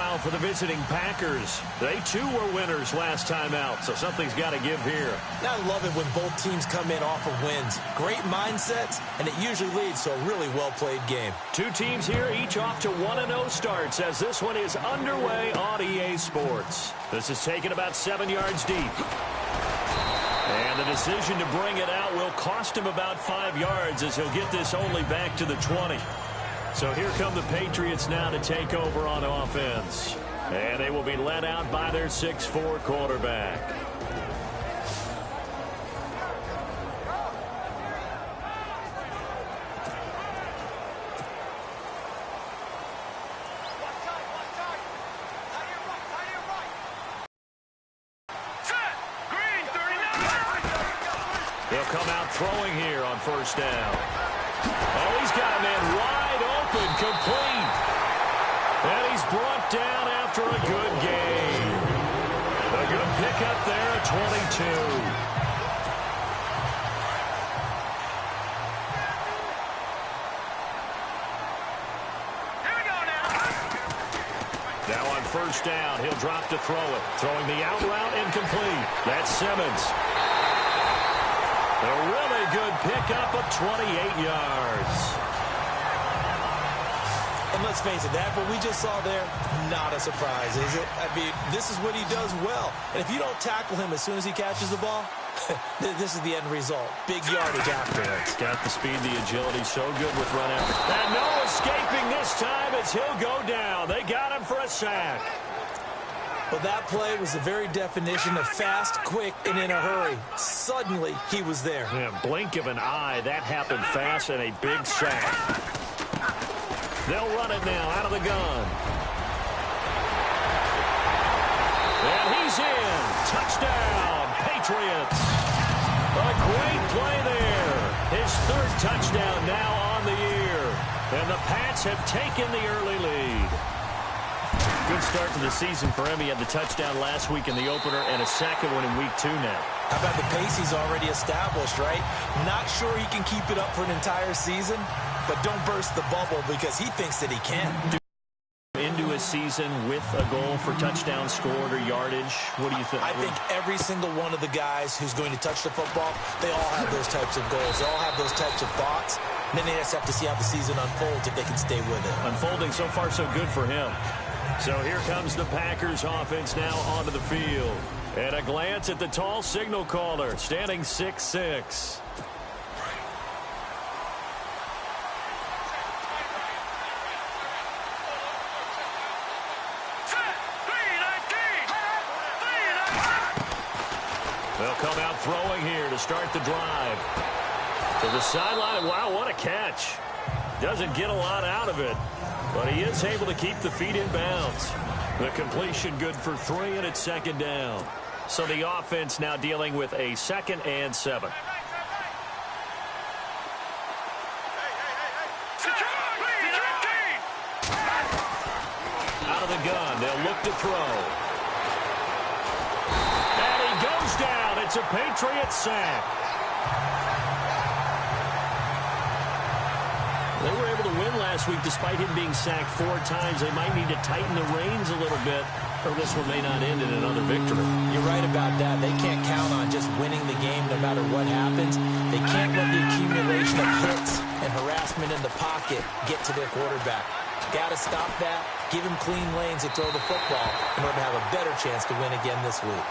Meanwhile, for the visiting Packers, they too were winners last time out, so something's got to give here. I love it when both teams come in off of wins. Great mindsets, and it usually leads to a really well-played game. Two teams here, each off to 1-0 starts as this one is underway on EA Sports. This is taken about 7 yards deep. And the decision to bring it out will cost him about 5 yards as he'll get this only back to the 20. So here come the Patriots now to take over on offense. And they will be led out by their 6'4" quarterback. He'll come out throwing here on first down. Oh, he's got a man wide open, complete. And he's brought down after a good gain. A good pickup there at 22. Here we go now. Now on first down, he'll drop to throw it. Throwing the out route incomplete. That's Simmons. A really good pickup of 28 yards. And let's face it, that what we just saw there, not a surprise, is it? I mean, this is what he does well. And if you don't tackle him as soon as he catches the ball, this is the end result. Big yardage afterwards. Got the speed, the agility, so good with run after. And no escaping this time as he'll go down. They got him for a sack. Well, that play was the very definition of fast, quick, and in a hurry. Suddenly, he was there. Yeah, blink of an eye. That happened fast and a big sack. They'll run it now out of the gun. And he's in. Touchdown, Patriots. A great play there. His third touchdown now on the year. And the Pats have taken the early lead. Good start to the season for him. He had the touchdown last week in the opener and a second one in week 2 now. How about the pace he's already established, right? Not sure he can keep it up for an entire season, but don't burst the bubble because he thinks that he can. Into a season with a goal for touchdown scored or yardage, what do you think? I think every single one of the guys who's going to touch the football, they all have those types of goals. They all have those types of thoughts. And then they just have to see how the season unfolds if they can stay with it. Unfolding so far so good for him. So here comes the Packers offense now onto the field. And a glance at the tall signal caller, standing 6'6". They'll come out throwing here to start the drive. To the sideline. Wow, what a catch. Doesn't get a lot out of it, but he is able to keep the feet in bounds. The completion good for 3, and it's second down. So the offense now dealing with a 2nd and 7. Out of the gun, they'll look to throw. And he goes down. It's a Patriots sack. They were able to win last week despite him being sacked 4 times. They might need to tighten the reins a little bit, or this one may not end in another victory. You're right about that. They can't count on just winning the game no matter what happens. They can't let the accumulation of hits and harassment in the pocket get to their quarterback. Got to stop that, give him clean lanes to throw the football in order to have a better chance to win again this week.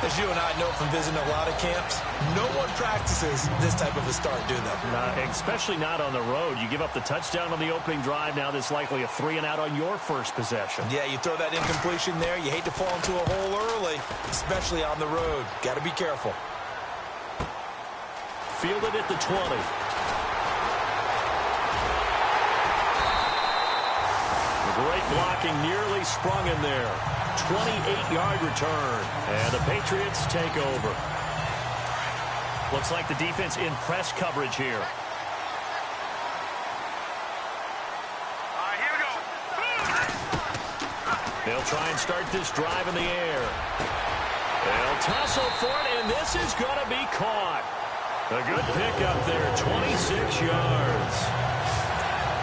As you and I know from visiting a lot of camps, no one practices this type of a start, do they? Especially not on the road. You give up the touchdown on the opening drive. Now there's likely a 3-and-out on your first possession. Yeah, you throw that incompletion there. You hate to fall into a hole early, especially on the road. Got to be careful. Fielded at the 20. Great blocking, nearly sprung in there. 28-yard return, and the Patriots take over. Looks like the defense in press coverage here. All right, here we go. They'll try and start this drive in the air. They'll tussle for it, and this is going to be caught. A good pickup there, 26 yards.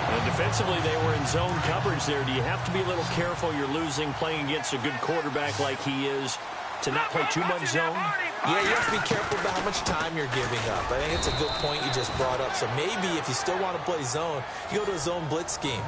And defensively, they were in zone coverage there. Do you have to be a little careful? You're losing playing against a good quarterback like he is to not play too much zone? Yeah, you have to be careful about how much time you're giving up. I think it's a good point you just brought up. So maybe if you still want to play zone, you go to a zone blitz scheme.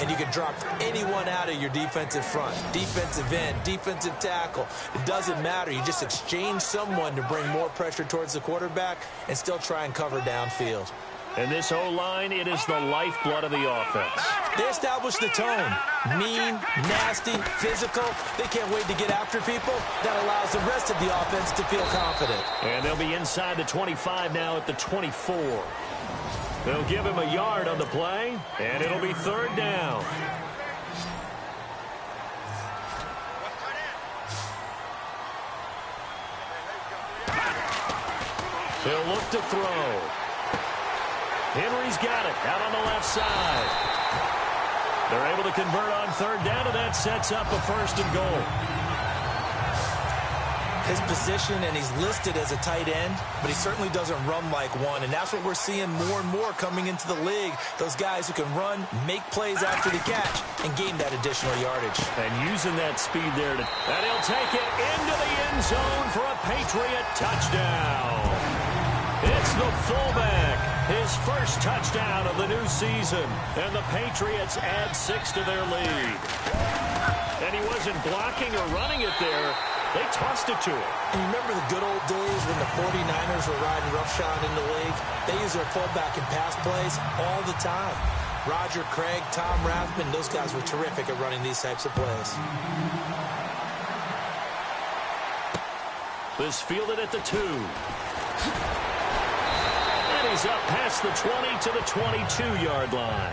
And you can drop anyone out of your defensive front. Defensive end, defensive tackle. It doesn't matter. You just exchange someone to bring more pressure towards the quarterback and still try and cover downfield. And this O-line, it is the lifeblood of the offense. They establish the tone. Mean, nasty, physical. They can't wait to get after people. That allows the rest of the offense to feel confident. And they'll be inside the 25 now at the 24. They'll give him a yard on the play, and it'll be third down. He'll look to throw. Henry's got it out on the left side. They're able to convert on third down, and that sets up a first and goal. His position, and he's listed as a tight end, but he certainly doesn't run like one, and that's what we're seeing more and more coming into the league. Those guys who can run, make plays after the catch, and gain that additional yardage. And using that speed there, and he'll take it into the end zone for a Patriot touchdown. It's the fullback, his first touchdown of the new season, and the Patriots add 6 to their lead. And he wasn't blocking or running it there. They tossed it to him. And you remember the good old days when the 49ers were riding roughshod in the league? They used their fullback in pass plays all the time. Roger Craig, Tom Rathman, those guys were terrific at running these types of plays. This fielded at the 2. And he's up past the 20 to the 22-yard line.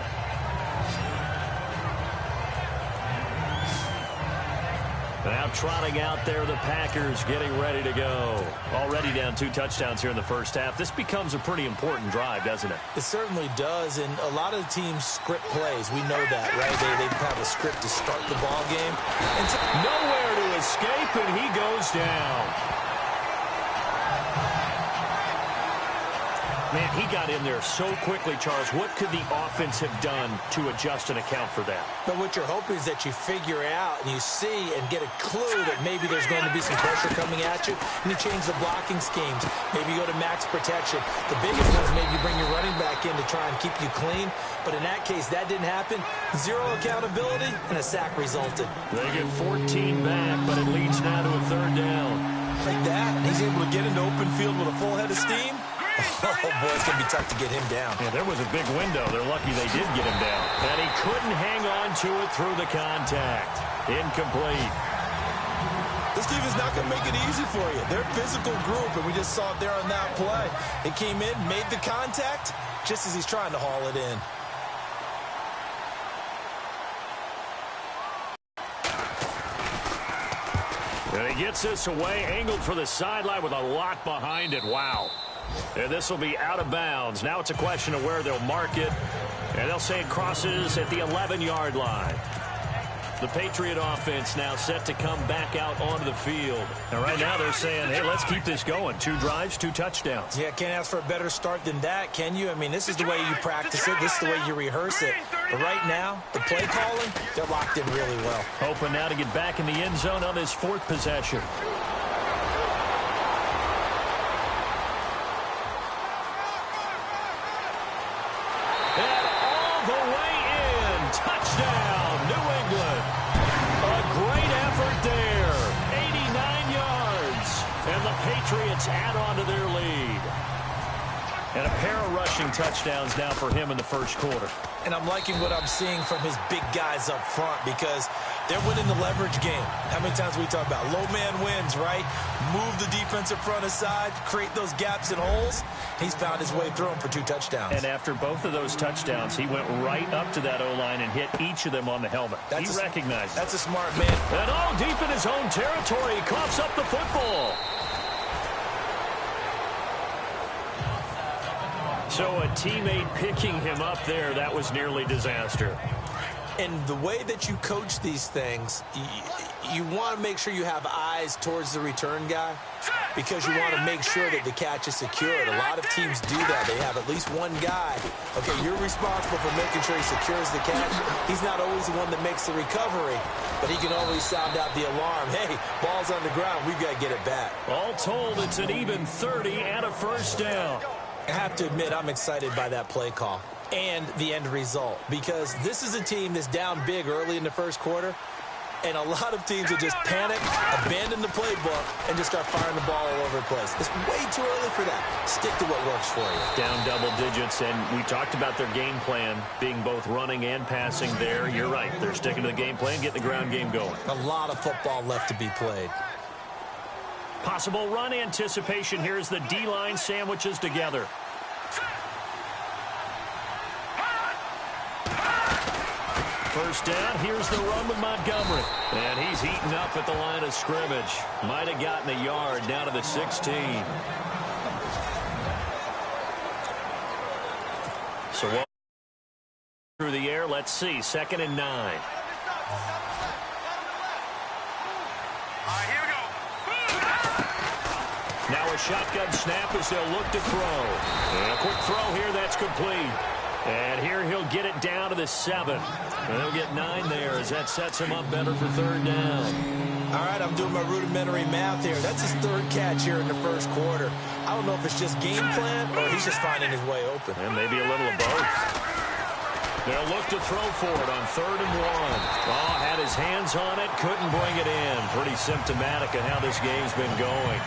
Now trotting out there, the Packers getting ready to go. Already down 2 touchdowns here in the first half. This becomes a pretty important drive, doesn't it? It certainly does, and a lot of the teams script plays. We know that, right? They have a script to start the ball game. And nowhere to escape, and he goes down. Man, he got in there so quickly, Charles. What could the offense have done to adjust and account for that? But what you're hoping is that you figure out and you see and get a clue that maybe there's going to be some pressure coming at you, and you change the blocking schemes. Maybe you go to max protection. The biggest one is maybe you bring your running back in to try and keep you clean. But in that case, that didn't happen. 0 accountability, and a sack resulted. They get 14 back, but it leads now to a third down. Like that, he's able to get into open field with a full head of steam. Oh, boy, it's going to be tough to get him down. Yeah, there was a big window. They're lucky they did get him down. And he couldn't hang on to it through the contact. Incomplete. This team is not going to make it easy for you. They're a physical group, and we just saw it there on that play. They came in, made the contact, just as he's trying to haul it in. And he gets this away, angled for the sideline with a lot behind it. Wow. And this will be out of bounds. Now it's a question of where they'll mark it. And they'll say it crosses at the 11-yard line. The Patriot offense now set to come back out onto the field. And right now they're saying, hey, let's keep this going. 2 drives, 2 touchdowns. Yeah, can't ask for a better start than that, can you? I mean, this is the way you practice it. This is the way you rehearse it. But right now, the play calling, they're locked in really well. Hoping now to get back in the end zone on this 4th possession. Touchdown, New England. A great effort there. 89 yards. And the Patriots add on to their lead. And a pair of rushing touchdowns now for him in the first quarter. And I'm liking what I'm seeing from his big guys up front because they're winning the leverage game. How many times we talk about low man wins, right? Move the defensive front aside, create those gaps and holes. He's found his way through them for 2 touchdowns. And after both of those touchdowns, he went right up to that O-line and hit each of them on the helmet. He recognized it. That's a smart man. And all deep in his own territory, he coughs up the football. So a teammate picking him up there, that was nearly disaster. And the way that you coach these things, you want to make sure you have eyes towards the return guy because you want to make sure that the catch is secured. A lot of teams do that. They have at least one guy. Okay, you're responsible for making sure he secures the catch. He's not always the one that makes the recovery, but he can always sound out the alarm. Hey, ball's on the ground. We've got to get it back. All told, it's an even 30 and a first down. I have to admit, I'm excited by that play call and the end result because this is a team that's down big early in the first quarter, and a lot of teams will just panic, abandon the playbook, and just start firing the ball all over the place. It's way too early for that. Stick to what works for you. Down double digits, and we talked about their game plan being both running and passing there. You're right. They're sticking to the game plan, getting the ground game going. A lot of football left to be played. Possible run anticipation. Here's the D-line sandwiches together. First down, here's the run with Montgomery. And he's heating up at the line of scrimmage. Might have gotten a yard down to the 16. So through the air, let's see, 2nd and 9. Here we go. Now a shotgun snap as they'll look to throw. And a quick throw here, that's complete. And here he'll get it down to the 7. And he'll get 9 there as that sets him up better for 3rd down. All right, I'm doing my rudimentary math here. That's his 3rd catch here in the first quarter. I don't know if it's just game plan or he's just finding his way open. And maybe a little of both. They'll look to throw for it on 3rd and 1. Oh, had his hands on it, couldn't bring it in. Pretty symptomatic of how this game's been going.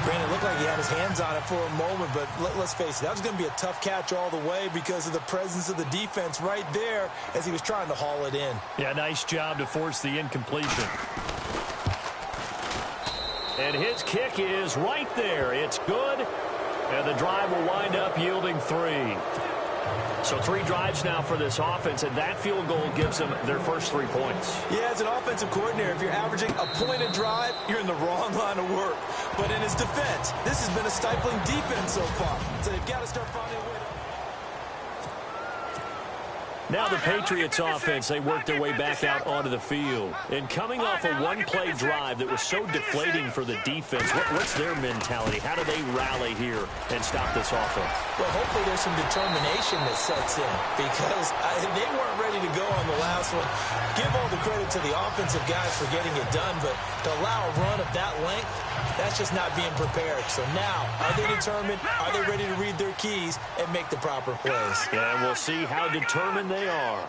Granted, it looked like he had his hands on it for a moment, but let's face it, that was going to be a tough catch all the way because of the presence of the defense right there as he was trying to haul it in. Yeah, nice job to force the incompletion. And his kick is right there. It's good, and the drive will wind up yielding 3. So 3 drives now for this offense, and that field goal gives them their first 3 points. Yeah, as an offensive coordinator, if you're averaging a point a drive, you're in the wrong line of work. But in his defense, this has been a stifling defense so far. So they've got to start finding a way to... Now the Patriots offense, they work their way back out onto the field. And coming off a one-play drive that was so deflating for the defense, what's their mentality? How do they rally here and stop this offense? Well, hopefully there's some determination that sets in because they weren't ready to go on the last one. Give all the credit to the offensive guys for getting it done, but to allow a run of that length, that's just not being prepared. So now, are they determined? Are they ready to read their keys and make the proper plays? And we'll see how determined they are.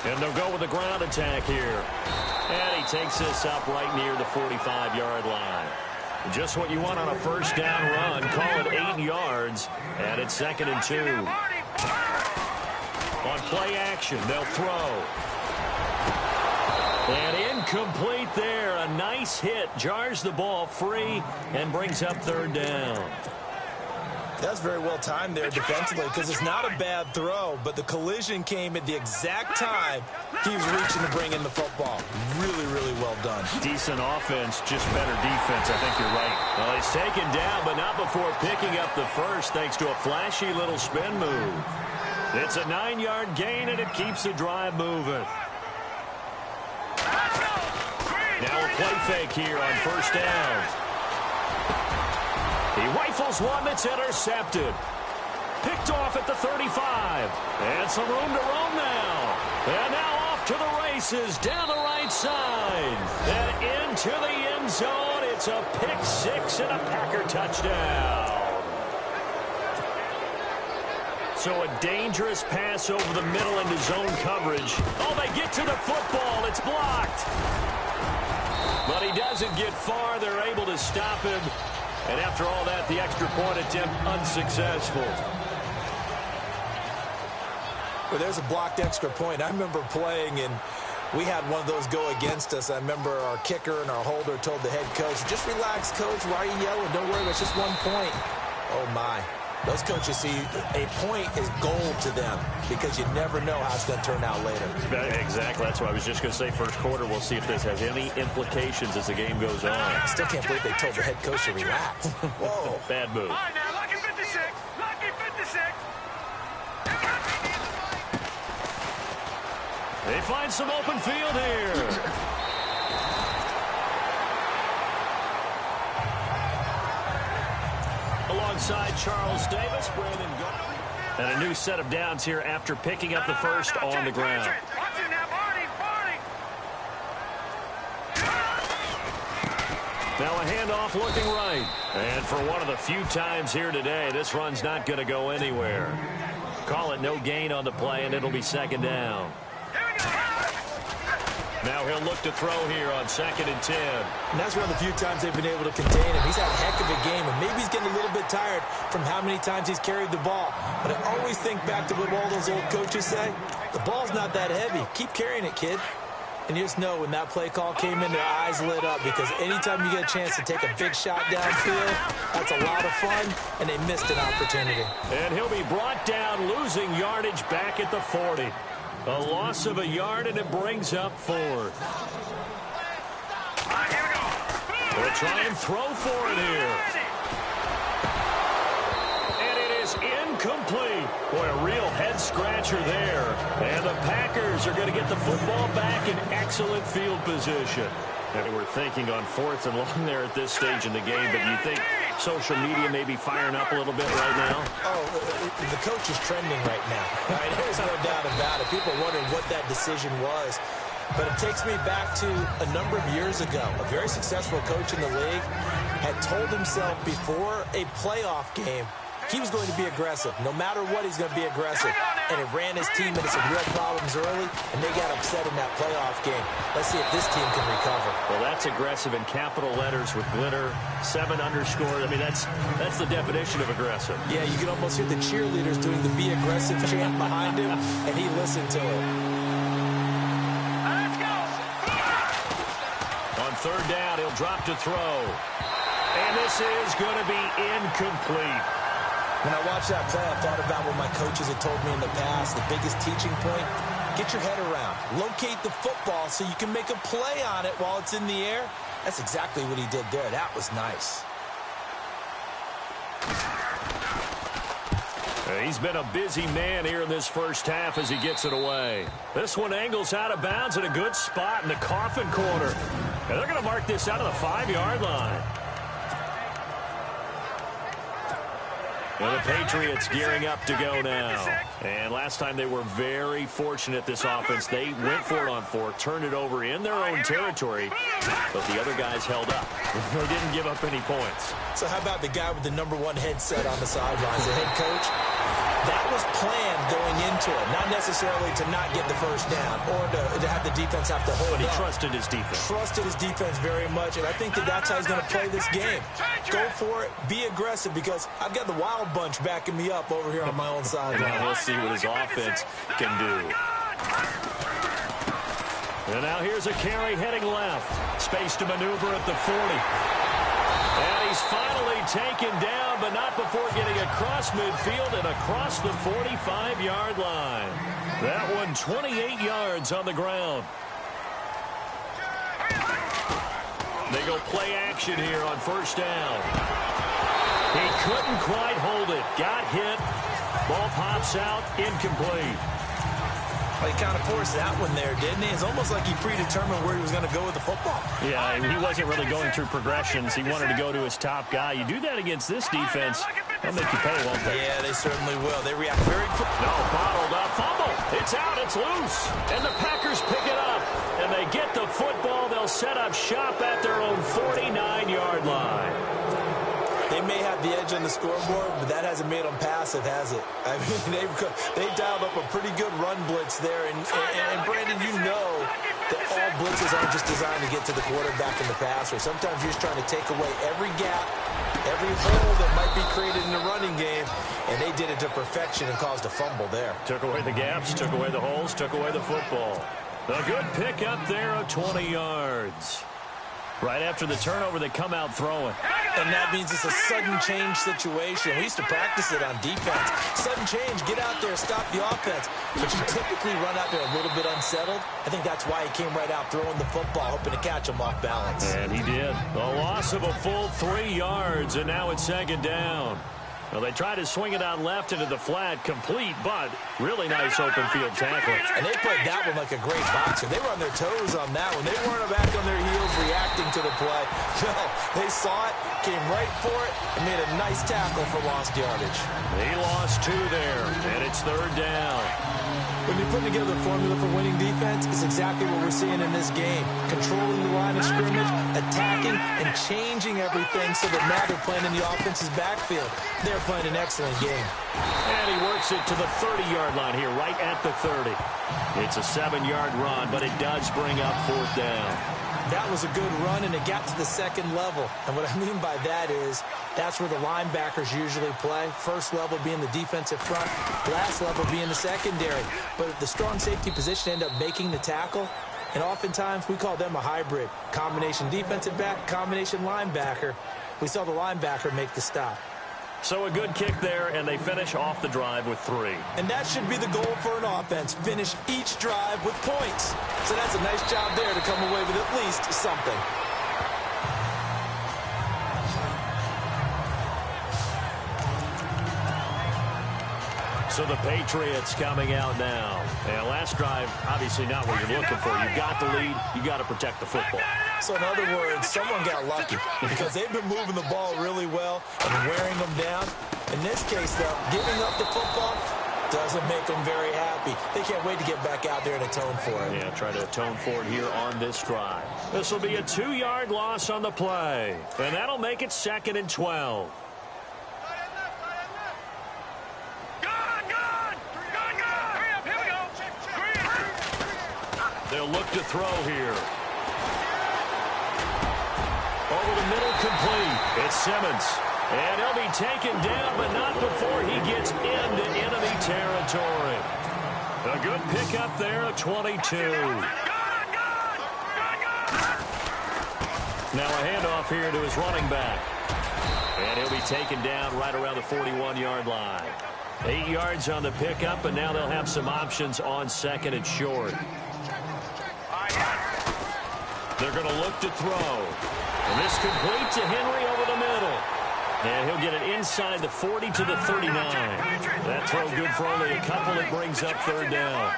And they'll go with the ground attack here. And he takes this up right near the 45-yard line. Just what you want on a first down run. Call it 8 yards. And it's 2nd and 2. On play action, they'll throw. And incomplete there. A nice hit. Jars the ball free and brings up 3rd down. That's very well timed there defensively because it's not a bad throw, but the collision came at the exact time he was reaching to bring in the football. Really, really well done. Decent offense, just better defense. I think you're right. Well, he's taken down, but not before picking up the first thanks to a flashy little spin move. It's a 9-yard gain, and it keeps the drive moving. Now a play fake here on first down. He rifles one that's intercepted. Picked off at the 35. And some room to roam now. And now off to the races down the right side. And into the end zone. It's a pick 6 and a Packer touchdown. So a dangerous pass over the middle into zone coverage. Oh, they get to the football. It's blocked. But he doesn't get far. They're able to stop him. And after all that, the extra point attempt unsuccessful. Well, there's a blocked extra point. I remember playing, and we had one of those go against us. I remember our kicker and our holder told the head coach, just relax, coach. Why are you yelling? Don't worry, it's just 1 point. Oh, my. Those coaches see a point is gold to them because you never know how it's going to turn out later. Exactly. That's what I was just going to say. First quarter, we'll see if this has any implications as the game goes on. I still can't believe they told the head coach to relax. Whoa. Bad move. All right, now, lucky 56. Lucky 56. They find some open field here. Alongside Charles Davis, Brandon Garland. And a new set of downs here after picking up the first on the ground. Now a handoff looking right. And for one of the few times here today, this run's not going to go anywhere. Call it no gain on the play, and it'll be second down. Now he'll look to throw here on 2nd and 10. And that's one of the few times they've been able to contain him. He's had a heck of a game, and maybe he's getting a little bit tired from how many times he's carried the ball. But I always think back to what all those old coaches say. The ball's not that heavy. Keep carrying it, kid. And you just know when that play call came in, their eyes lit up, because anytime you get a chance to take a big shot downfield, that's a lot of fun, and they missed an opportunity. And he'll be brought down, losing yardage back at the 40. A loss of a yard, and it brings up 4th. They'll try and throw for it here. And it is incomplete. Boy, a real head-scratcher there. And the Packers are going to get the football back in excellent field position. And we're thinking on 4th and long there at this stage in the game, but you think social media may be firing up a little bit right now? Oh, the coach is trending right now. Right? There's no doubt about it. People are wondering what that decision was. But it takes me back to a number of years ago. A very successful coach in the league had told himself before a playoff game he was going to be aggressive. No matter what, he's going to be aggressive. And it ran his team into some real problems early, and they got upset in that playoff game. Let's see if this team can recover. Well, that's aggressive in capital letters with glitter, 7 underscore. I mean, that's the definition of aggressive. Yeah, you can almost hear the cheerleaders doing the be aggressive chant behind him, and he listened to it. On 3rd down, he'll drop to throw. And this is going to be incomplete. When I watched that play, I thought about what my coaches had told me in the past. The biggest teaching point, get your head around. Locate the football so you can make a play on it while it's in the air. That's exactly what he did there. That was nice. He's been a busy man here in this first half as he gets it away. This one angles out of bounds at a good spot in the coffin corner. And they're going to mark this out of the 5-yard line. Well, the Patriots gearing up to go now. And last time they were very fortunate, this offense. They went for it on 4th, turned it over in their own territory, but the other guys held up. They didn't give up any points. So how about the guy with the #1 headset on the sidelines, the head coach? That was planned going into it, not necessarily to not get the first down or to have the defense have to hold But he up. trusted his defense. Trusted his defense very much, and I think that's how he's going to play this game. Go for it, be aggressive, because I've got the wild bunch backing me up over here on my own sideline. And now he'll see what his offense can do. And now here's a carry heading left. Space to maneuver at the 40. And he's finally taken down, but not before getting across midfield and across the 45-yard line. That one 28 yards on the ground. They go play action here on 1st down. He couldn't quite hold it. Got hit. Ball pops out. Incomplete. Well, he kind of forced that one there, didn't he? It's almost like he predetermined where he was going to go with the football. Yeah, he wasn't really going through progressions. He wanted to go to his top guy. You do that against this defense, they'll make you pay, won't they? Yeah, they certainly will. They react very quickly. No, bottled up. Fumble. It's out. It's loose. And the Packers pick it up. And they get the football. They'll set up shop at their own 49-yard line. They may have the edge on the scoreboard, but that hasn't made them passive, has it? I mean, they've dialed up a pretty good run blitz there. And Brandon, you know that all blitzes aren't just designed to get to the quarterback and the passer. Sometimes you're just trying to take away every gap, every hole that might be created in the running game, and they did it to perfection and caused a fumble there. Took away the gaps, took away the holes, took away the football. A good pick up there of 20 yards. Right after the turnover, they come out throwing. And that means it's a sudden change situation. We used to practice it on defense. Sudden change, get out there, stop the offense. But you typically run out there a little bit unsettled. I think that's why he came right out throwing the football, hoping to catch him off balance. And he did. A loss of a full 3 yards, and now it's 2nd down. Well, they try to swing it out left into the flat, complete, but really nice open field tackling. And they played that one like a great boxer. They were on their toes on that one. They weren't back on their heels reacting to the play. No, they saw it, came right for it, and made a nice tackle for lost yardage. He lost 2 there, and it's 3rd down. When you put together a formula for winning defense, it's exactly what we're seeing in this game. Controlling the line of scrimmage, attacking, and changing everything so that now they're playing in the offense's backfield. They're playing an excellent game. And he works it to the 30-yard line here, right at the 30. It's a 7-yard run, but it does bring up 4th down. That was a good run, and it got to the 2nd level. And what I mean by that is that's where the linebackers usually play. First level being the defensive front, last level being the secondary. But the strong safety position ended up making the tackle, and oftentimes we call them a hybrid. Combination defensive back, combination linebacker. We saw the linebacker make the stop. So a good kick there, and they finish off the drive with 3. And that should be the goal for an offense. Finish each drive with points. So that's a nice job there to come away with at least something. So the Patriots coming out now. And last drive, obviously not what you're looking for. You've got the lead. You got to protect the football. So in other words, someone got lucky because they've been moving the ball really well and wearing them down. In this case, though, giving up the football doesn't make them very happy. They can't wait to get back out there and atone for it. Yeah, try to atone for it here on this drive. This will be a 2-yard loss on the play. And that'll make it 2nd and 12. They'll look to throw here. Over the middle, complete. It's Simmons. And he'll be taken down, but not before he gets into enemy territory. A good pickup there at 22. Now a handoff here to his running back. And he'll be taken down right around the 41-yard line. 8 yards on the pickup, and now they'll have some options on 2nd and short. They're going to look to throw. And this complete to Henry over the middle. And he'll get it inside the 40 to the 39. That throw good for only a couple. It brings up 3rd down.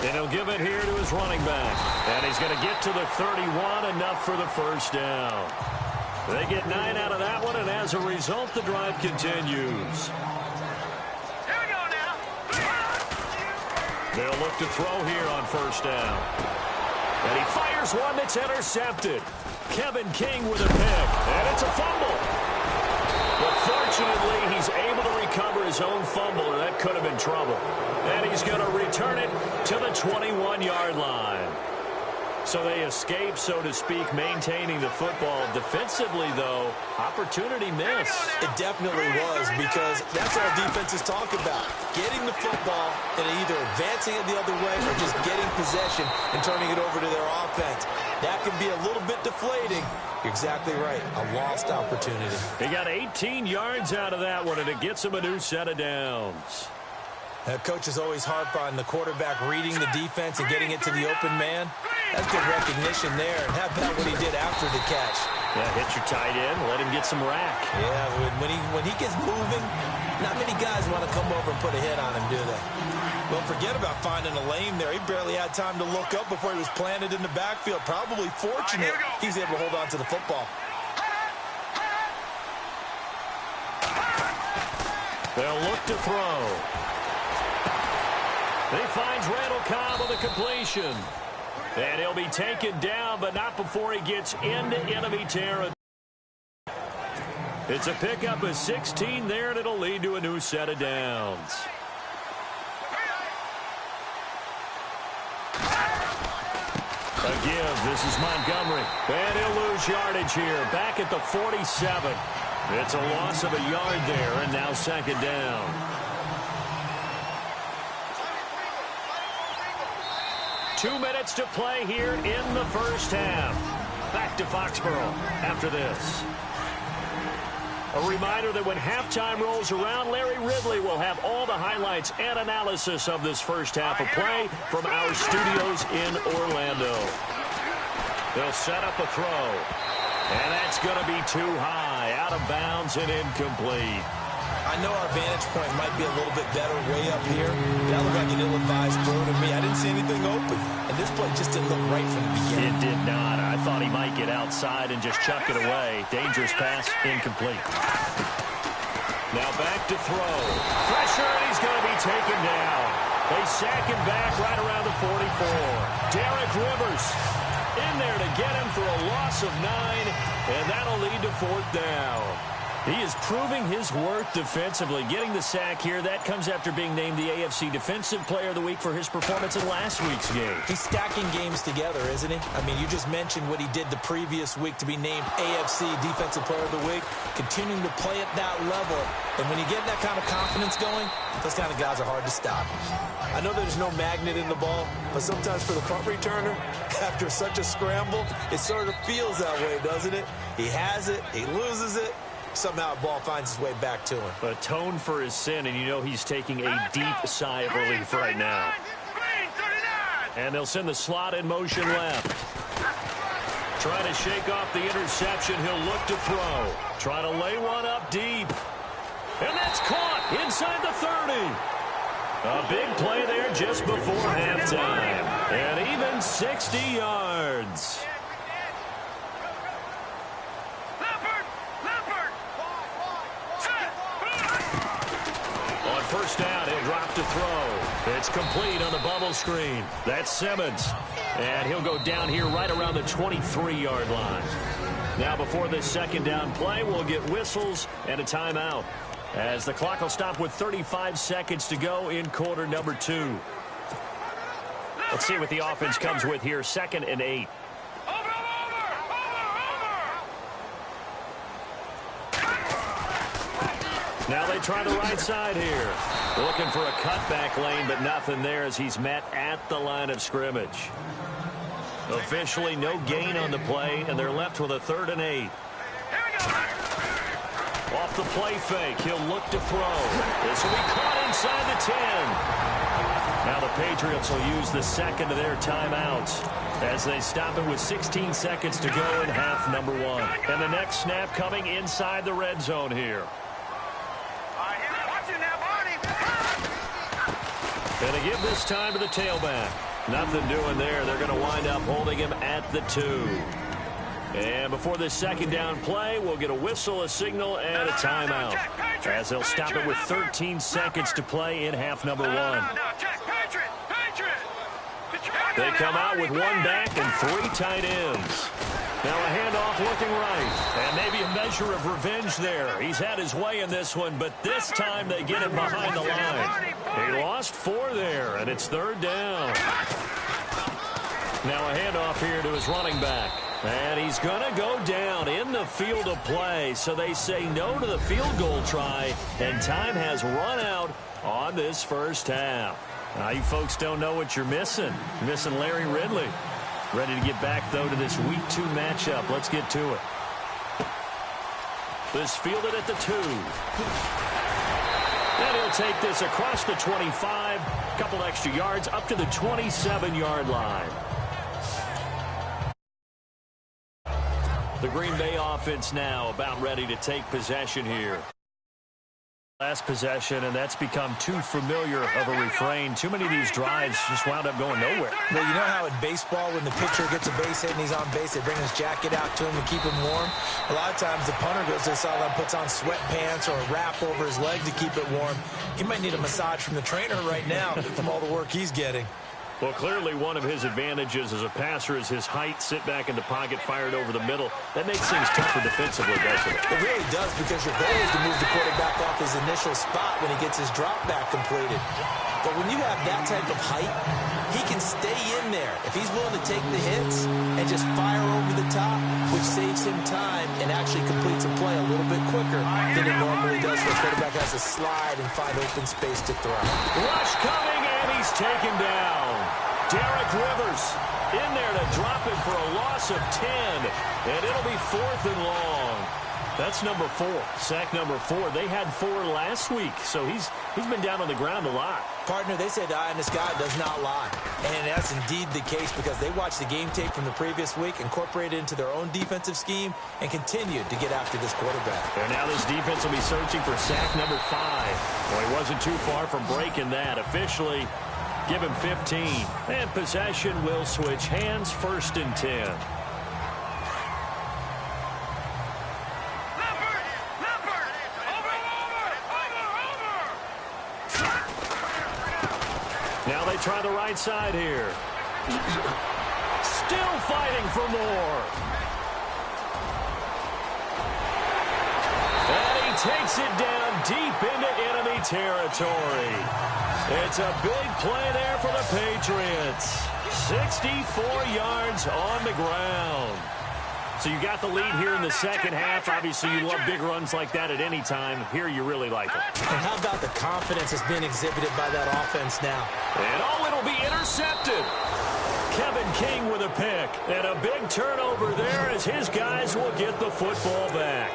And he'll give it here to his running back. And he's going to get to the 31, enough for the 1st down. They get 9 out of that one, and as a result, the drive continues. They'll look to throw here on 1st down. And he fires one that's intercepted. Kevin King with a pick. And it's a fumble. But fortunately, he's able to recover his own fumble, or that could have been trouble. And he's going to return it to the 21-yard line. So they escape, so to speak, maintaining the football. Defensively, though, opportunity miss. It definitely was, because that's all defenses talk about. Getting the football and either advancing it the other way or just getting possession and turning it over to their offense. That can be a little bit deflating. You're exactly right. A lost opportunity. He got 18 yards out of that one, and it gets him a new set of downs. Coaches always harp on the quarterback reading the defense and getting it to the open man. That's good recognition there. And how about what he did after the catch? Yeah, hit your tight end, let him get some rack. Yeah, when he gets moving, not many guys want to come over and put a hit on him, do they? Well, forget about finding a lane there. He barely had time to look up before he was planted in the backfield. Probably fortunate he's able to hold on to the football. They'll look to throw. He finds Randall Cobb with a completion. And he'll be taken down, but not before he gets into enemy territory. It's a pickup of 16 there, and it'll lead to a new set of downs. A give. This is Montgomery. And he'll lose yardage here. Back at the 47. It's a loss of a yard there, and now 2nd down. 2 minutes to play here in the 1st half. Back to Foxborough after this. A reminder that when halftime rolls around, Larry Ridley will have all the highlights and analysis of this 1st half of play from our studios in Orlando. They'll set up a throw. And that's going to be too high, out of bounds and incomplete. I know our vantage point might be a little bit better way up here. That looked like an ill-advised throw to me. I didn't see anything open. And this play just didn't look right from the beginning. It did not. I thought he might get outside and just chuck it away. Dangerous pass, incomplete. Now back to throw. Pressure, and he's going to be taken down. They sack him back right around the 44. Derek Rivers in there to get him for a loss of 9, and that'll lead to 4th down. He is proving his worth defensively. Getting the sack here, that comes after being named the AFC Defensive Player of the Week for his performance in last week's game. He's stacking games together, isn't he? I mean, you just mentioned what he did the previous week to be named AFC Defensive Player of the Week, continuing to play at that level. And when you get that kind of confidence going, those kind of guys are hard to stop. I know there's no magnet in the ball, but sometimes for the punt returner, after such a scramble, it sort of feels that way, doesn't it? He has it, he loses it. Somehow the ball finds its way back to him. Atone for his sin, and you know he's taking a deep sigh of relief right now. And they'll send the slot in motion left. Trying to shake off the interception. He'll look to throw. Try to lay one up deep. And that's caught inside the 30. A big play there just before halftime. And even 60 yards. On first down, he'll drop to throw. It's complete on the bubble screen. That's Simmons. And he'll go down here right around the 23-yard line. Now before this second down play, we'll get whistles and a timeout, as the clock will stop with 35 seconds to go in quarter number 2. Let's see what the offense comes with here. 2nd and 8. Now they try the right side here. Looking for a cutback lane, but nothing there as he's met at the line of scrimmage. Officially no gain on the play, and they're left with a 3rd and 8. Off the play fake, he'll look to throw. This will be caught inside the 10. Now the Patriots will use the second of their timeouts as they stop it with 16 seconds to go in half number 1. And the next snap coming inside the red zone here. And they give this time to the tailback. Nothing doing there. They're going to wind up holding him at the 2. And before this second down play, we'll get a whistle, a signal, and a timeout, as they'll stop it with 13 seconds to play in half number 1. They come out with 1 back and 3 tight ends. Now a handoff looking right, and maybe a measure of revenge there. He's had his way in this one, but this time they get him behind the line. He lost 4 there, and it's 3rd down. Now a handoff here to his running back. And he's going to go down in the field of play. So they say no to the field goal try, and time has run out on this first half. Now, you folks don't know what you're missing. You're missing Larry Ridley. Ready to get back, though, to this Week 2 matchup. Let's get to it. This fielded at the 2. And he'll take this across the 25. Couple extra yards up to the 27-yard line. The Green Bay offense now about ready to take possession here. Last possession, and that's become too familiar of a refrain. Too many of these drives just wound up going nowhere. Well, you know how in baseball, when the pitcher gets a base hit and he's on base, they bring his jacket out to him to keep him warm? A lot of times the punter goes to the sideline, puts on sweatpants or a wrap over his leg to keep it warm. He might need a massage from the trainer right now from all the work he's getting. Well, clearly one of his advantages as a passer is his height, sit back in the pocket, fired over the middle. That makes things tougher defensively, doesn't it? It really does, because your goal is to move the quarterback off his initial spot when he gets his drop back completed. But when you have that type of height, he can stay in there if he's willing to take the hits and just fire over the top, which saves him time and actually completes a play a little bit quicker than it normally does. So the quarterback has to slide and find open space to throw. Rush coming, and he's taken down. Derek Rivers in there to drop him for a loss of 10, and it'll be 4th and long. That's number 4. Sack number 4. They had 4 last week, so he's been down on the ground a lot. Partner, they say the eye in the sky does not lie. And that's indeed the case because they watched the game tape from the previous week, incorporated it into their own defensive scheme, and continued to get after this quarterback. And now this defense will be searching for sack number 5. Well, he wasn't too far from breaking that. Officially, give him 15. And possession will switch hands, 1st and 10. Now they try the right side here. Still fighting for more. And he takes it down deep into enemy territory. It's a big play there for the Patriots. 64 yards on the ground. So you got the lead here in the second half. Obviously, you love big runs like that at any time. Here you really like it. And how about the confidence that's been exhibited by that offense now? And it'll be intercepted. Kevin King with a pick. And a big turnover there as his guys will get the football back.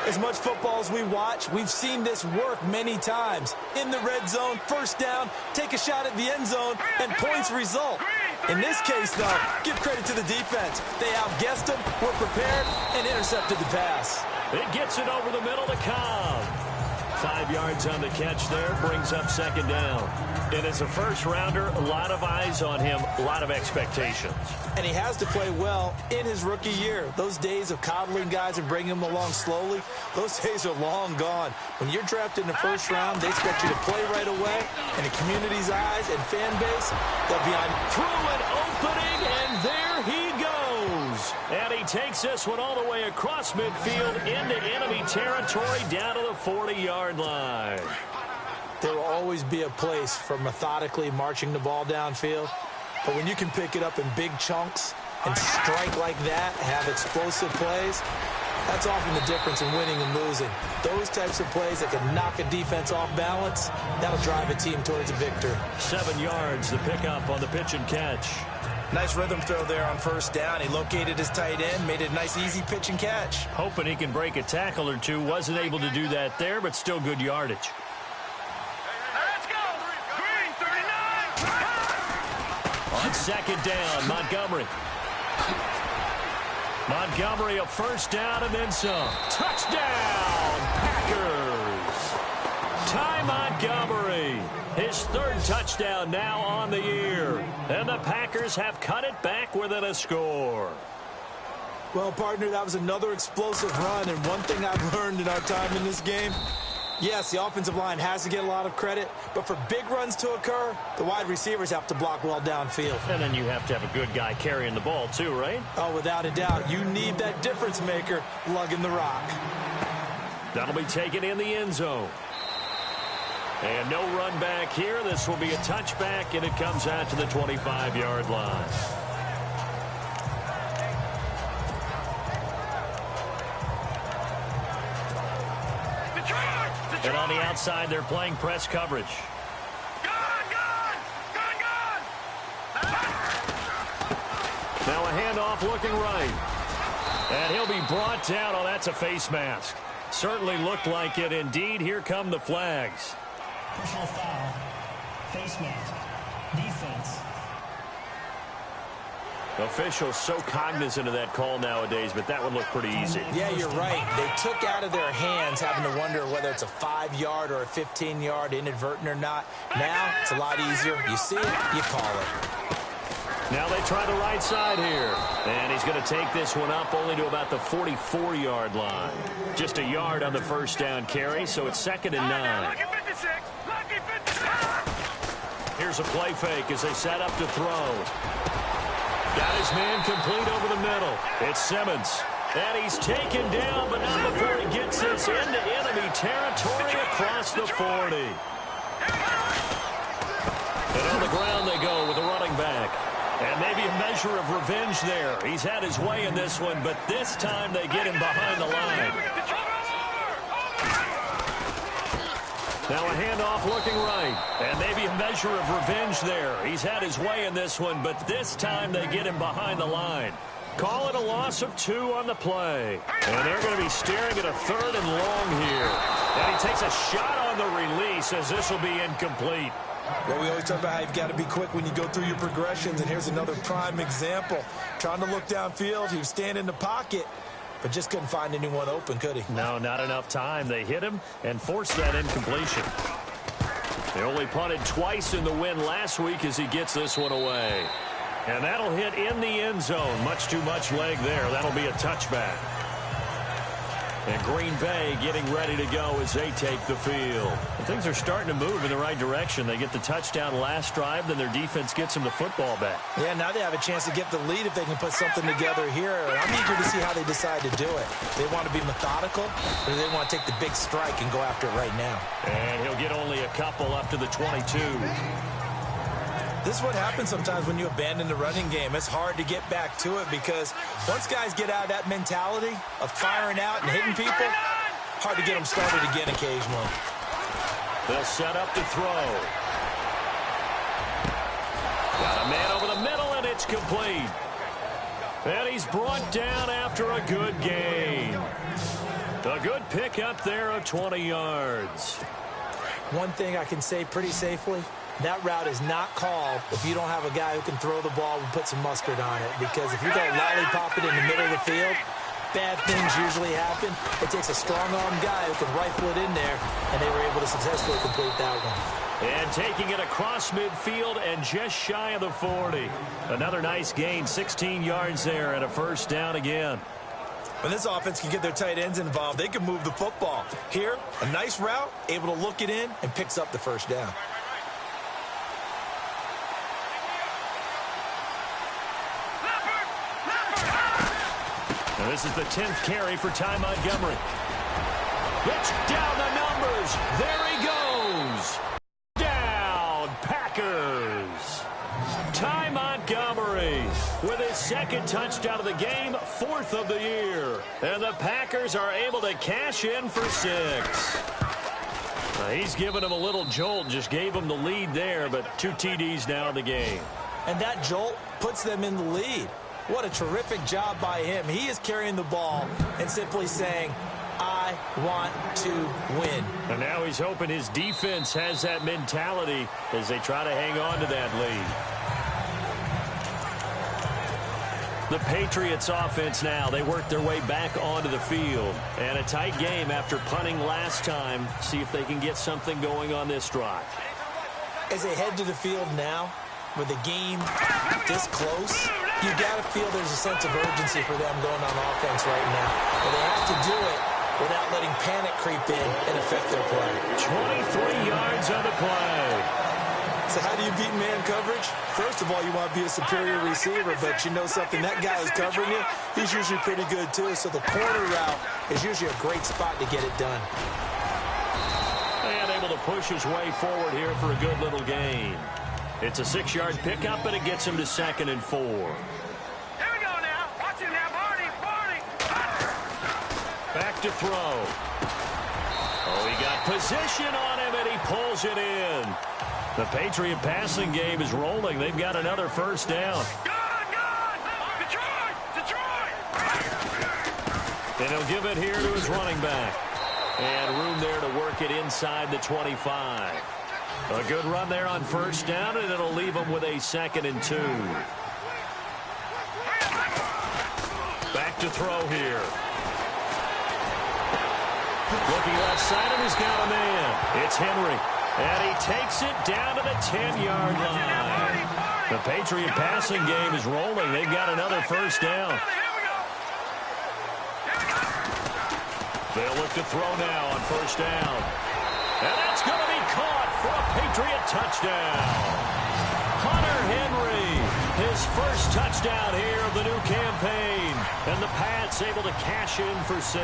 As much football as we watch, we've seen this work many times. In the red zone, 1st down, take a shot at the end zone, and points result. In this case, though, give credit to the defense. They outguessed them, were prepared, and intercepted the pass. It gets it over the middle to Cobb. 5 yards on the catch there, brings up 2nd down. And as a first-rounder, a lot of eyes on him, a lot of expectations. And he has to play well in his rookie year. Those days of coddling guys and bringing them along slowly, those days are long gone. When you're drafted in the 1st round, they expect you to play right away. And the community's eyes and fan base, they'll be on through an opening, and there he goes. And he takes this one all the way across midfield into enemy territory down to the 40-yard line. There will always be a place for methodically marching the ball downfield. But when you can pick it up in big chunks and strike like that, have explosive plays, that's often the difference in winning and losing. Those types of plays that can knock a defense off balance, that'll drive a team towards a victory. 7 yards, the pickup on the pitch and catch. Nice rhythm throw there on 1st down. He located his tight end, made it a nice, easy pitch and catch. Hoping he can break a tackle or two. Wasn't able to do that there, but still good yardage. Let's go! Green, 39! On 2nd down, Montgomery. Montgomery, a 1st down and then some. Touchdown, Packers! Ty Montgomery, his 3rd touchdown now on the year. And the Packers have cut it back within a score. Well, partner, that was another explosive run. And one thing I've learned in our time in this game, yes, the offensive line has to get a lot of credit, but for big runs to occur, the wide receivers have to block well downfield. And then you have to have a good guy carrying the ball too, right? Oh, without a doubt. You need that difference maker lugging the rock. That'll be taken in the end zone. And no run back here. This will be a touchback, and it comes out to the 25-yard line. And on the outside, they're playing press coverage. Now a handoff looking right. And he'll be brought down. Oh, that's a face mask. Certainly looked like it. Indeed, here come the flags. Personal foul, face mask, defense. Officials so cognizant of that call nowadays, but that one looked pretty easy. Yeah, you're right. They took out of their hands having to wonder whether it's a 5-yard or a 15-yard inadvertent or not. Now, it's a lot easier. You see it, you call it. Now they try the right side here. And he's going to take this one up only to about the 44-yard line. Just a yard on the 1st down carry, so it's 2nd and 9. Here's a play fake as they set up to throw. Got his man complete over the middle. It's Simmons. And he's taken down, but not before he gets this into enemy territory across the 40. And on the ground they go with the running back. And maybe a measure of revenge there. He's had his way in this one, but this time they get him behind the line. Now a handoff looking right. And maybe a measure of revenge there. He's had his way in this one, but this time they get him behind the line. Call it a loss of 2 on the play. And they're going to be staring at a 3rd and long here. And he takes a shot on the release as this will be incomplete. Well, we always talk about how you've got to be quick when you go through your progressions, and here's another prime example. Trying to look downfield, he was standing in the pocket, but just couldn't find anyone open, could he? No, not enough time. They hit him and forced that incompletion. They only punted twice in the win last week as he gets this one away. And that'll hit in the end zone. Much too much leg there. That'll be a touchback. And Green Bay getting ready to go as they take the field. And things are starting to move in the right direction. They get the touchdown last drive, then their defense gets them the football back. Yeah, now they have a chance to get the lead if they can put something together here. I'm eager to see how they decide to do it. They want to be methodical, or they want to take the big strike and go after it right now. And he'll get only a couple up to the 22. This is what happens sometimes when you abandon the running game. It's hard to get back to it because once guys get out of that mentality of firing out and hitting people, hard to get them started again occasionally. They'll set up to throw. Got a man over the middle, and it's complete. And he's brought down after a good gain. A good pickup there of 20 yards. One thing I can say pretty safely, that route is not called if you don't have a guy who can throw the ball and put some mustard on it. Because if you go lollipop it in the middle of the field, bad things usually happen. It takes a strong-armed guy who can rifle it in there, and they were able to successfully complete that one. And taking it across midfield and just shy of the 40. Another nice gain, 16 yards there and a first down again. When this offense can get their tight ends involved, they can move the football. Here, a nice route, able to look it in, and picks up the first down. And this is the 10th carry for Ty Montgomery. It's down the numbers. There he goes. Down, Packers. Ty Montgomery with his 2nd touchdown of the game, 4th of the year. And the Packers are able to cash in for 6. He's given him a little jolt, just gave him the lead there, but 2 TDs now in the game. And that jolt puts them in the lead. What a terrific job by him. He is carrying the ball and simply saying, I want to win. And now he's hoping his defense has that mentality as they try to hang on to that lead. The Patriots offense now, they work their way back onto the field. And a tight game after punting last time. See if they can get something going on this drive. As they head to the field now, with the game this close, you got to feel there's a sense of urgency for them going on offense right now. But they have to do it without letting panic creep in and affect their play. 23 yards on the play. So how do you beat man coverage? First of all, you want to be a superior receiver, but you know something, that guy is covering you. He's usually pretty good too, so the corner route is usually a great spot to get it done. And able to push his way forward here for a good little gain. It's a 6-yard pickup, and it gets him to 2nd and 4. Here we go now. Watch it now, Barney. Back to throw. Oh, he got position on him, and he pulls it in. The Patriot passing game is rolling. They've got another first down. Good. Detroit. And he'll give it here to his running back. And room there to work it inside the 25. A good run there on first down, and it'll leave them with a 2nd and 2. Back to throw here. Looking left side, and he's got a man. It's Henry. And he takes it down to the 10-yard line. The Patriot passing game is rolling. They've got another first down. They'll look to throw now on first down. And that's going to be caught for a Patriot touchdown. Hunter Henry, his first touchdown here of the new campaign. And the Pats able to cash in for 6.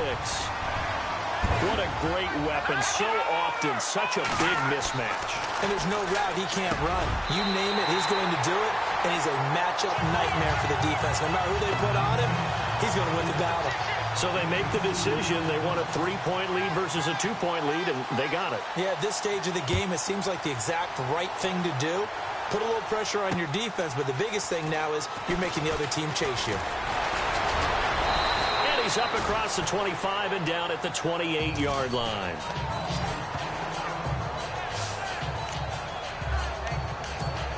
What a great weapon. So often, such a big mismatch. And there's no route he can't run. You name it, he's going to do it. And he's a matchup nightmare for the defense. No matter who they put on him, he's going to win the battle. So they make the decision. They want a 3-point lead versus a 2-point lead, and they got it. Yeah, at this stage of the game, it seems like the exact right thing to do. Put a little pressure on your defense, but the biggest thing now is you're making the other team chase you. He's up across the 25 and down at the 28-yard line.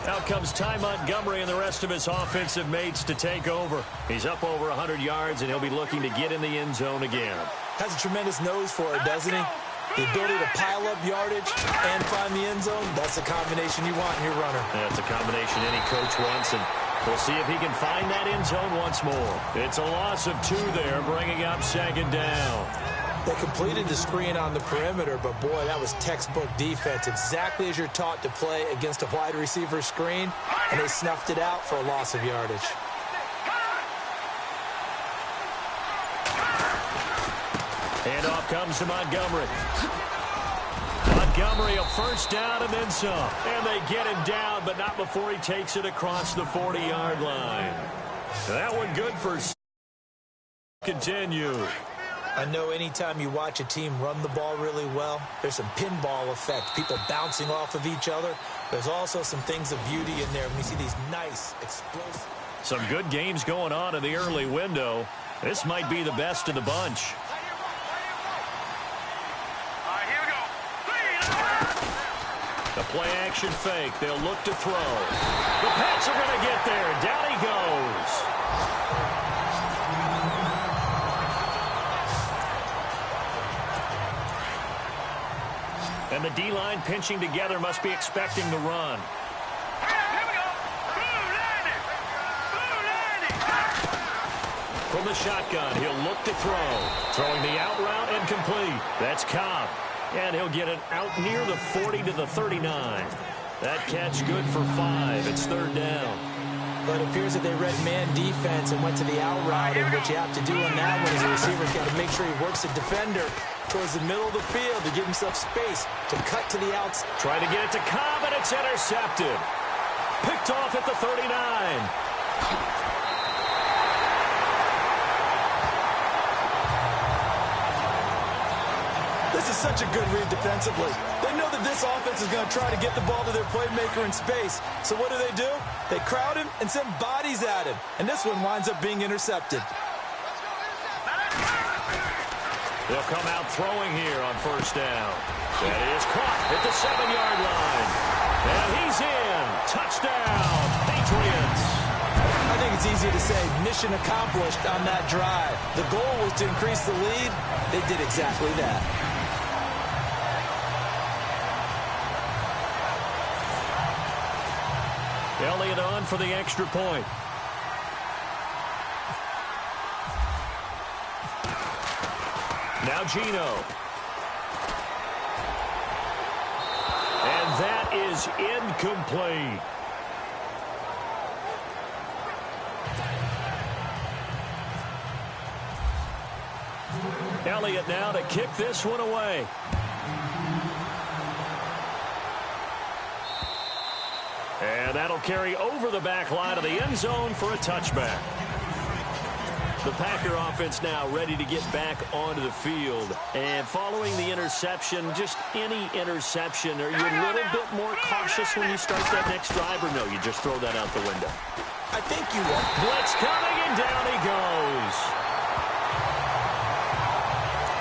Out comes Ty Montgomery and the rest of his offensive mates to take over. He's up over 100 yards, and he'll be looking to get in the end zone again. Has a tremendous nose for it, doesn't he? The ability to pile up yardage and find the end zone, that's the combination you want in your runner. That's a combination any coach wants, and we'll see if he can find that end zone once more. It's a loss of 2 there, bringing up 2nd down. They completed the screen on the perimeter, but boy, that was textbook defense. Exactly as you're taught to play against a wide receiver screen, and they snuffed it out for a loss of yardage. Handoff comes to Montgomery. Montgomery, a first down and then some. And they get him down, but not before he takes it across the 40-yard line. That one good for continue. I know anytime you watch a team run the ball really well, there's some pinball effect, people bouncing off of each other. There's also some things of beauty in there when you see these nice, explosive. Some good games going on in the early window. This might be the best of the bunch. The play-action fake. They'll look to throw. The Pats are going to get there. Down he goes. And the D-line pinching together must be expecting the run. From the shotgun, he'll look to throw. Throwing the out route and complete. That's Cobb. And he'll get it out near the 40 to the 39. That catch good for 5. It's 3rd down. But it appears that they read man defense and went to the out route, and what you have to do on that one is the receiver's got to make sure he works the defender towards the middle of the field to give himself space to cut to the outside. Try to get it to Cobb, and it's intercepted. Picked off at the 39. This is such a good read defensively. They know that this offense is going to try to get the ball to their playmaker in space. So what do? They crowd him and send bodies at him. And this one winds up being intercepted. They'll come out throwing here on 1st down. That is caught at the 7-yard line. And he's in. Touchdown, Patriots. I think it's easy to say mission accomplished on that drive. The goal was to increase the lead. They did exactly that. Elliott on for the extra point. Now Gino. And that is incomplete. Elliott now to kick this one away. And that'll carry over the back line of the end zone for a touchback. The Packer offense now ready to get back onto the field. And following the interception, just any interception, are you a little bit more cautious when you start that next drive, or no, you just throw that out the window? I think you will. Blitz coming, and down he goes.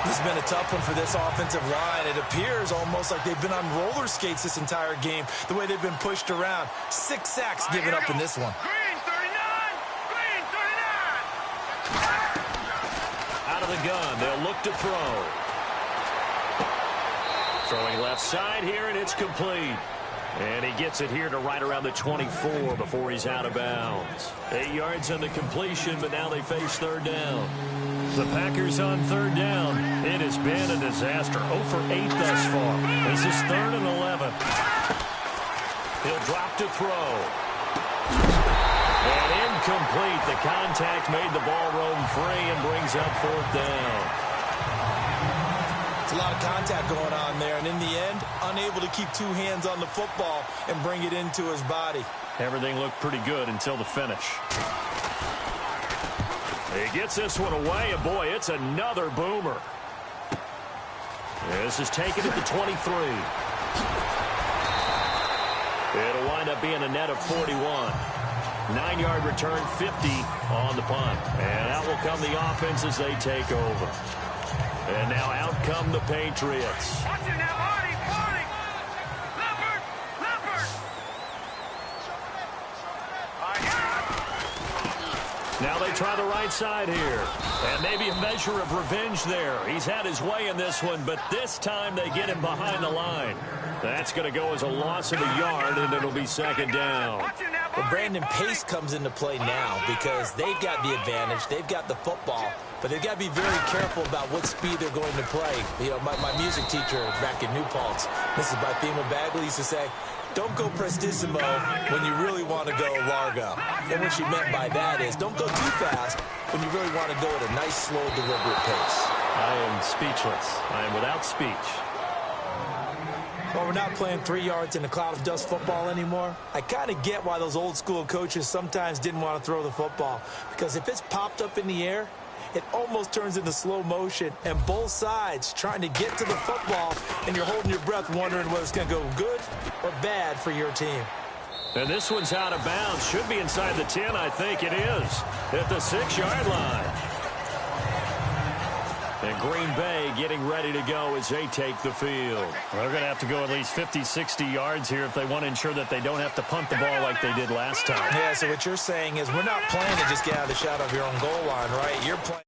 This has been a tough one for this offensive line. It appears almost like they've been on roller skates this entire game, the way they've been pushed around. 6 sacks given up in this one. Green 39! Green 39! Out of the gun, they'll look to throw. Throwing left side here, and it's complete. And he gets it here to right around the 24 before he's out of bounds. 8 yards on the completion, but now they face 3rd down. The Packers on 3rd down. It has been a disaster. 0 for 8 thus far. This is 3rd and 11. He'll drop to throw. And incomplete. The contact made the ball roam free and brings up 4th down. It's a lot of contact going on there, and in the end, unable to keep 2 hands on the football and bring it into his body. Everything looked pretty good until the finish. He gets this one away, and boy, it's another boomer. This is taken at the 23. It'll wind up being a net of 41. 9-yard return, 50 on the punt. And out will come the offense as they take over. And now out come the Patriots. Watch it now, Marty, Marty. Leopard, Leopard. Now they try the right side here. And maybe a measure of revenge there. He's had his way in this one, but this time they get him behind the line. That's going to go as a loss of a yard, and it'll be second down. Well, Brandon, pace comes into play now because they've got the advantage. They've got the football, but they've got to be very careful about what speed they're going to play. You know, my music teacher back in New Paltz, Mrs. Barthema Bagley, used to say, don't go prestissimo when you really want to go largo. And what she meant by that is don't go too fast when you really want to go at a nice, slow, deliberate pace. I am speechless. I am without speech. Well, we're not playing 3 yards in a cloud of dust football anymore. I kind of get why those old school coaches sometimes didn't want to throw the football. Because if it's popped up in the air, it almost turns into slow motion. And both sides trying to get to the football, and you're holding your breath wondering whether it's going to go good or bad for your team. And this one's out of bounds. Should be inside the 10, I think it is. At the 6-yard line. And Green Bay getting ready to go as they take the field. They're going to have to go at least 50, 60 yards here if they want to ensure that they don't have to punt the ball like they did last time. Yeah, so what you're saying is we're not playing to just get out of the shot of your own goal line, right? You're playing